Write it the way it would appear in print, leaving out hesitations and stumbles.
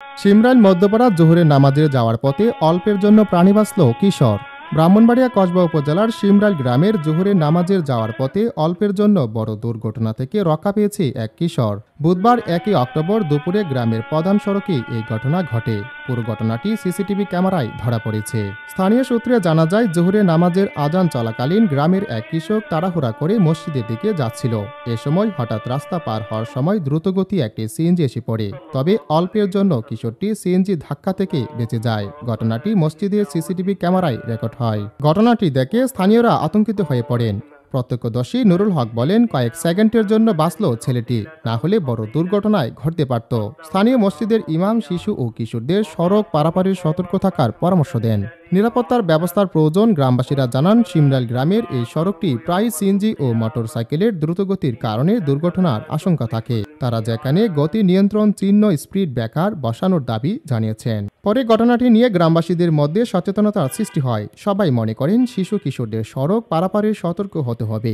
সিমরাইল মধ্যপাড়া জোহরের নামাজে যাওয়ার পথে অল্পের জন্য প্রাণে বাঁচল কিশোর। ব্রাহ্মণবাড়িয়া কসবা উপজেলার সিমরাইল গ্রামের জোহরের নামাজের যাওয়ার পথে অল্পের জন্য বড় দুর্ঘটনা থেকে রক্ষা পেয়েছে এক কিশোর। বুধবার 1 অক্টোবর দুপুরে গ্রামের প্রধান সড়কে এই ঘটনা ঘটে। পুরো ঘটনাটি সিসিটিভি ক্যামেরায় ধরা পড়েছে। স্থানীয় সূত্রে জানা যায়, জোহরের নামাজের আজান চলাকালীন গ্রামের এক কৃষক তাড়াহুড়া করে মসজিদের দিকে যাচ্ছিল। এ সময় হঠাৎ রাস্তা পার হওয়ার সময় দ্রুতগতি একটি সিএনজি এসে পড়ে। তবে অল্পের জন্য কিশোরটি সিএনজি ধাক্কা থেকে বেঁচে যায়। ঘটনাটি মসজিদের সিসিটিভি ক্যামেরায় রেকর্ড হয়। ঘটনাটি দেখে স্থানীয়রা আতঙ্কিত হয়ে পড়েন। প্রত্যক্ষদর্শী নুরুল হক বলেন, কয়েক সেকেন্ডের জন্য বাঁচল ছেলেটি, না হলে বড় দুর্ঘটনায় ঘটতে পারত। স্থানীয় মসজিদের ইমাম শিশু ও কিশোরদের সড়ক পারাপারের সতর্ক থাকার পরামর্শ দেন। নিরাপত্তার ব্যবস্থার প্রয়োজন। গ্রামবাসীরা জানান, সিমরাইল গ্রামের এই সড়কটি প্রায় সিএনজি ও মোটর সাইকেলের দ্রুতগতির কারণে দুর্ঘটনার আশঙ্কা থাকে। তারা যেখানে গতি নিয়ন্ত্রণ চিহ্ন স্পিড ব্রেকার বসানোর দাবি জানিয়েছেন। পরে ঘটনাটি নিয়ে গ্রামবাসীদের মধ্যে সচেতনতার সৃষ্টি হয়। সবাই মনে করেন শিশু কিশোরদের সড়ক পারাপারে সতর্ক হতে হবে।